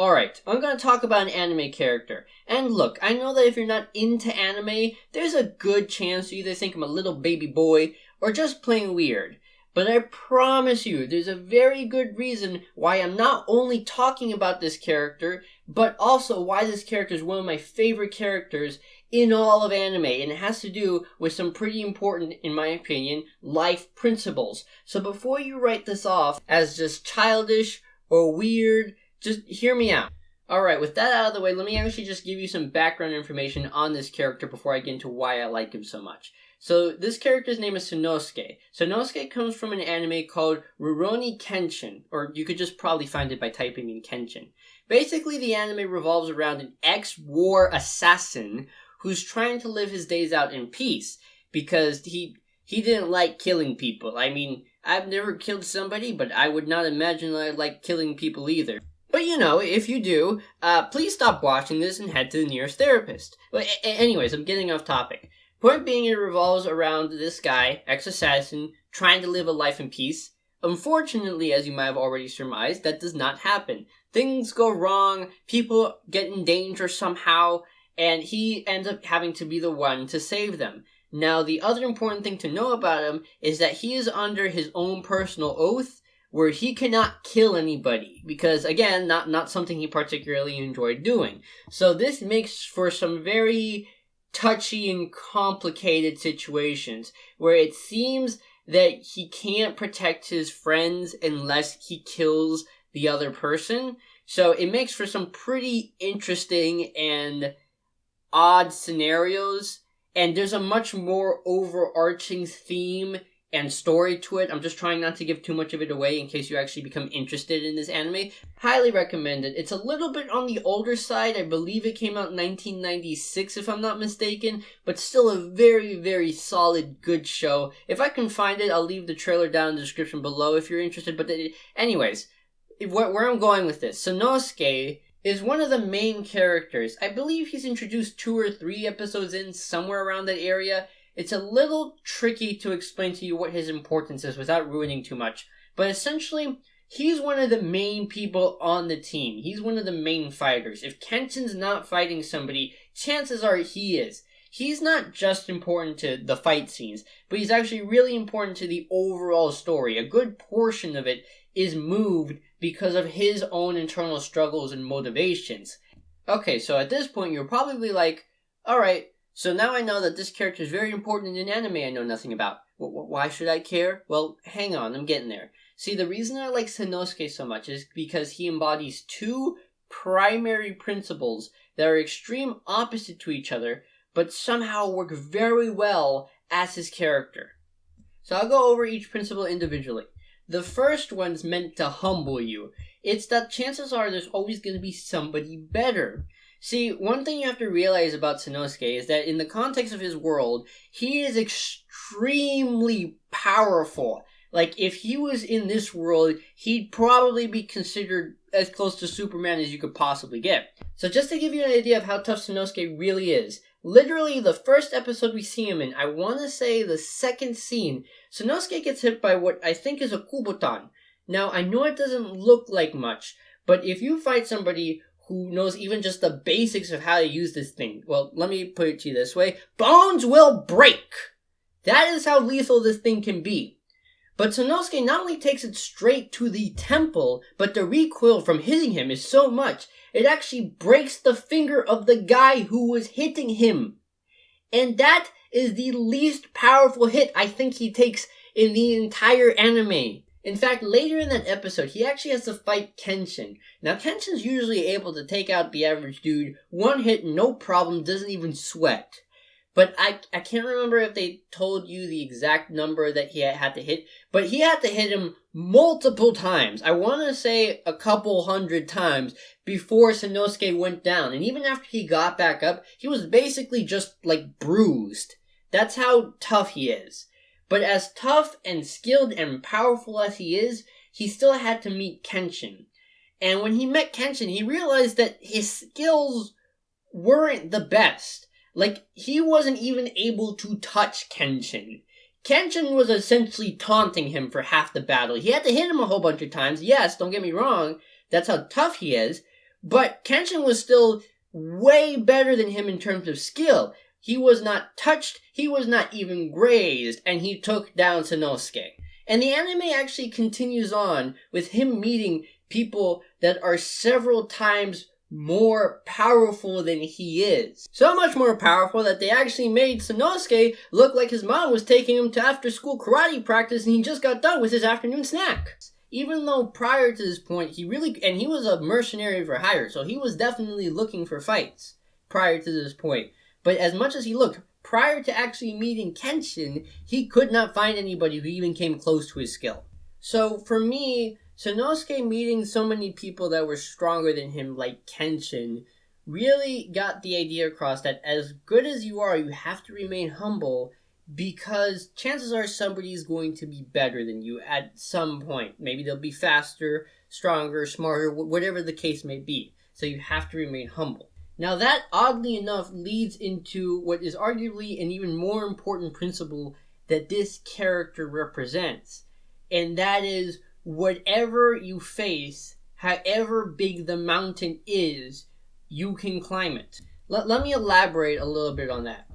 Alright, I'm going to talk about an anime character. And look, I know that if you're not into anime, there's a good chance you either think I'm a little baby boy or just plain weird. But I promise you, there's a very good reason why I'm not only talking about this character, but also why this character is one of my favorite characters in all of anime. And it has to do with some pretty important, in my opinion, life principles. So before you write this off as just childish or weird, just hear me out. Alright, with that out of the way, let me actually just give you some background information on this character before I get into why I like him so much. So, this character's name is Sanosuke. Sanosuke comes from an anime called Rurouni Kenshin, or you could just probably find it by typing in Kenshin. Basically, the anime revolves around an ex-war assassin who's trying to live his days out in peace, because he didn't like killing people. I mean, I've never killed somebody, but I would not imagine I like killing people either. But you know, if you do, please stop watching this and head to the nearest therapist. But anyways, I'm getting off topic. Point being, it revolves around this guy, ex-assassin, trying to live a life in peace. Unfortunately, as you might have already surmised, that does not happen. Things go wrong, people get in danger somehow, and he ends up having to be the one to save them. Now, the other important thing to know about him is that he is under his own personal oath, where he cannot kill anybody, because again, not something he particularly enjoyed doing. So this makes for some very touchy and complicated situations, where it seems that he can't protect his friends unless he kills the other person. So it makes for some pretty interesting and odd scenarios, and there's a much more overarching theme and story to it. I'm just trying not to give too much of it away in case you actually become interested in this anime. Highly recommend it. It's a little bit on the older side. I believe it came out in 1996 if I'm not mistaken, but still a very, very solid, good show. If I can find it, I'll leave the trailer down in the description below if you're interested. But anyways, where I'm going with this, Sanosuke is one of the main characters. I believe he's introduced 2 or 3 episodes in, somewhere around that area. It's a little tricky to explain to you what his importance is without ruining too much, but essentially, he's one of the main people on the team. He's one of the main fighters. If Kenshin's not fighting somebody, chances are he is. He's not just important to the fight scenes, but he's actually really important to the overall story. A good portion of it is moved because of his own internal struggles and motivations. Okay, so at this point, you're probably like, alright, so now I know that this character is very important in an anime I know nothing about. Why should I care? Well, hang on, I'm getting there. See, the reason I like Sanosuke so much is because he embodies 2 primary principles that are extreme opposite to each other, but somehow work very well as his character. So I'll go over each principle individually. The first one's meant to humble you. It's that chances are there's always going to be somebody better. See, one thing you have to realize about Sanosuke is that in the context of his world, he is extremely powerful. Like, if he was in this world, he'd probably be considered as close to Superman as you could possibly get. So just to give you an idea of how tough Sanosuke really is, literally the first episode we see him in, I want to say the second scene, Sanosuke gets hit by what I think is a kubotan. Now, I know it doesn't look like much, but if you fight somebody who knows even just the basics of how to use this thing, well, let me put it to you this way, bones will break! That is how lethal this thing can be. But Sanosuke not only takes it straight to the temple, but the recoil from hitting him is so much, it actually breaks the finger of the guy who was hitting him. And that is the least powerful hit I think he takes in the entire anime. In fact, later in that episode, he actually has to fight Kenshin. Now, Kenshin's usually able to take out the average dude, one hit, no problem, doesn't even sweat. But I can't remember if they told you the exact number that he had to hit, but he had to hit him multiple times. I want to say a couple hundred times before Sanosuke went down. And even after he got back up, he was basically just, like, bruised. That's how tough he is. But as tough and skilled and powerful as he is, he still had to meet Kenshin. And when he met Kenshin, he realized that his skills weren't the best. Like, he wasn't even able to touch Kenshin. Kenshin was essentially taunting him for half the battle. He had to hit him a whole bunch of times. Yes, don't get me wrong, that's how tough he is. But Kenshin was still way better than him in terms of skill. He was not touched, he was not even grazed, and he took down Sanosuke. And the anime actually continues on with him meeting people that are several times more powerful than he is. So much more powerful that they actually made Sanosuke look like his mom was taking him to after-school karate practice and he just got done with his afternoon snack. Even though prior to this point, he was a mercenary for hire, so he was definitely looking for fights prior to this point. But as much as he looked, prior to actually meeting Kenshin, he could not find anybody who even came close to his skill. So for me, Sanosuke meeting so many people that were stronger than him, like Kenshin, really got the idea across that as good as you are, you have to remain humble, because chances are somebody's going to be better than you at some point. Maybe they'll be faster, stronger, smarter, whatever the case may be. So you have to remain humble. Now that, oddly enough, leads into what is arguably an even more important principle that this character represents. And that is, whatever you face, however big the mountain is, you can climb it. Let me elaborate a little bit on that.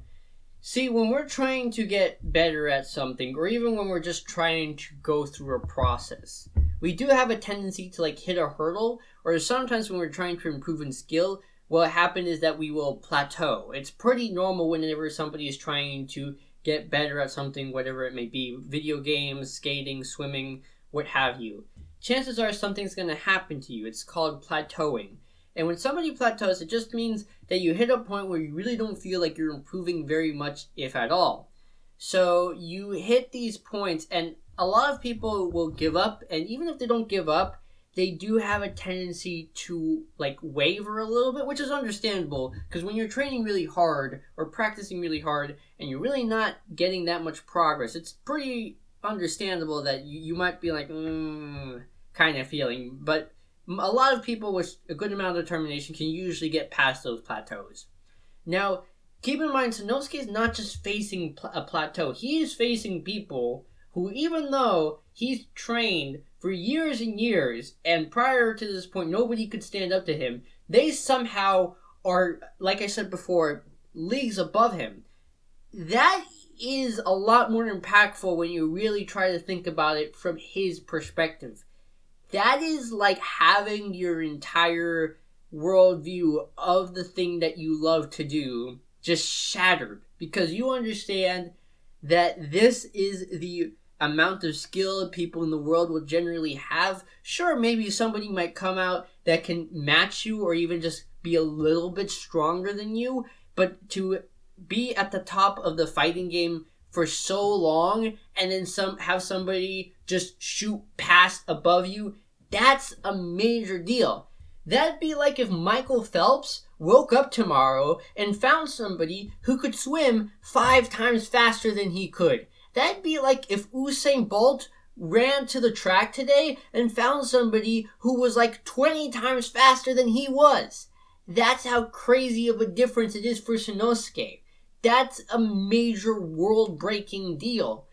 See, when we're trying to get better at something, or even when we're just trying to go through a process, we do have a tendency to hit a hurdle, or sometimes when we're trying to improve in skill, what happens is that we will plateau. It's pretty normal whenever somebody is trying to get better at something, whatever it may be, video games, skating, swimming, what have you. Chances are something's going to happen to you. It's called plateauing. And when somebody plateaus, it just means that you hit a point where you really don't feel like you're improving very much, if at all. So you hit these points, and a lot of people will give up, and even if they don't give up, they do have a tendency to waver a little bit, which is understandable, because when you're training really hard or practicing really hard and you're really not getting that much progress, it's pretty understandable that you might be kind of feeling. But a lot of people with a good amount of determination can usually get past those plateaus. Now, keep in mind, Sanosuke is not just facing a plateau. He is facing people who, even though he's trained for years and years, and prior to this point, nobody could stand up to him, they somehow are, like I said before, leagues above him. That is a lot more impactful when you really try to think about it from his perspective. That is like having your entire worldview of the thing that you love to do just shattered, because you understand that this is the amount of skill people in the world will generally have. Sure, maybe somebody might come out that can match you or even just be a little bit stronger than you, but to be at the top of the fighting game for so long and then have somebody just shoot past above you, that's a major deal. That'd be like if Michael Phelps woke up tomorrow and found somebody who could swim 5 times faster than he could. That'd be like if Usain Bolt ran to the track today and found somebody who was 20 times faster than he was. That's how crazy of a difference it is for Sanosuke. That's a major world-breaking deal.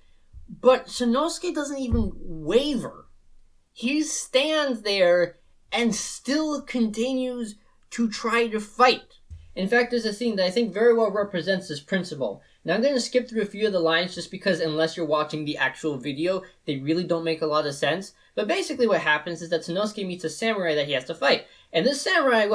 But Sanosuke doesn't even waver. He stands there and still continues to try to fight. In fact, there's a scene that I think very well represents this principle. Now, I'm going to skip through a few of the lines just because unless you're watching the actual video, they really don't make a lot of sense. But basically what happens is that Sanosuke meets a samurai that he has to fight. And this samurai,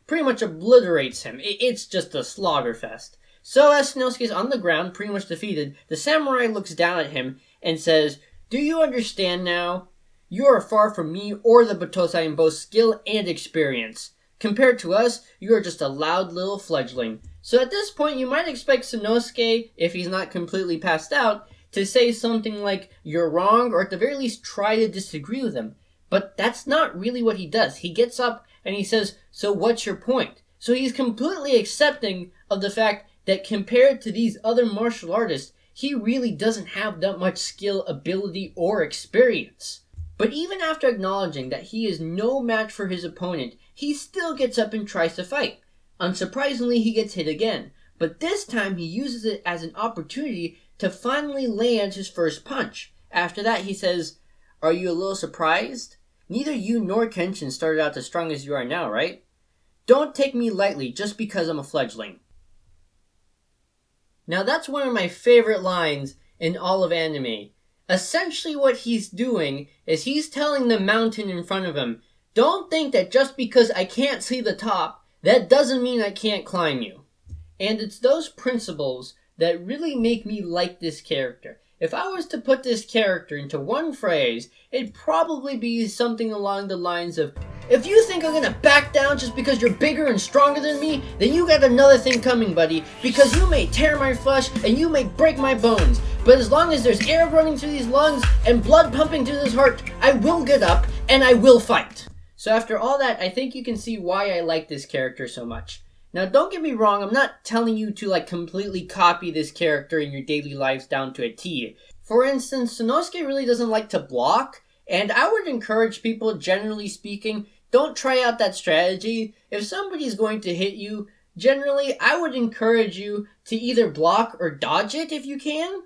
pretty much obliterates him. It's just a slaughter fest. So as Sanosuke is on the ground, pretty much defeated, the samurai looks down at him and says, "Do you understand now? You are far from me or the Batosai in both skill and experience. Compared to us, you are just a loud little fledgling." So at this point, you might expect Sanosuke, if he's not completely passed out, to say something like, "You're wrong," or at the very least try to disagree with him. But that's not really what he does. He gets up and he says, "So what's your point?" So he's completely accepting of the fact that compared to these other martial artists, he really doesn't have that much skill, ability, or experience. But even after acknowledging that he is no match for his opponent, he still gets up and tries to fight. Unsurprisingly, he gets hit again, but this time he uses it as an opportunity to finally land his first punch. After that, he says, "Are you a little surprised?" neither you nor Kenshin started out as strong as you are now, right? Don't take me lightly just because I'm a fledgling. Now that's one of my favorite lines in all of anime. Essentially what he's doing is he's telling the mountain in front of him, don't think that just because I can't see the top, that doesn't mean I can't climb you. And it's those principles that really make me like this character. If I was to put this character into one phrase, it'd probably be something along the lines of, if you think I'm gonna back down just because you're bigger and stronger than me, then you got another thing coming, buddy, because you may tear my flesh and you may break my bones, but as long as there's air running through these lungs and blood pumping through this heart, I will get up and I will fight. So after all that, I think you can see why I like this character so much. Now don't get me wrong, I'm not telling you to completely copy this character in your daily lives down to a T. For instance, Sanosuke really doesn't like to block, and I would encourage people, generally speaking, don't try out that strategy. If somebody's going to hit you, generally I would encourage you to either block or dodge it if you can.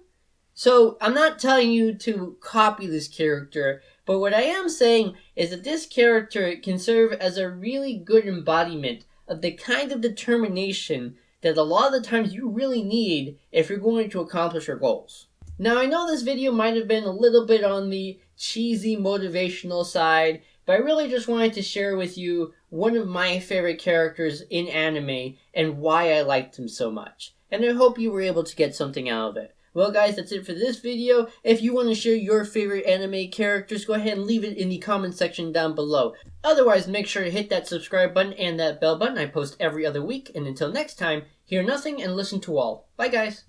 So I'm not telling you to copy this character, but what I am saying is that this character can serve as a really good embodiment of the kind of determination that a lot of the times you really need if you're going to accomplish your goals. Now I know this video might have been a little bit on the cheesy motivational side, but I really just wanted to share with you one of my favorite characters in anime and why I liked him so much. And I hope you were able to get something out of it. Well guys, that's it for this video. If you want to share your favorite anime characters, go ahead and leave it in the comment section down below. Otherwise, make sure to hit that subscribe button and that bell button. I post every other week. And until next time, hear nothing and listen to all. Bye guys.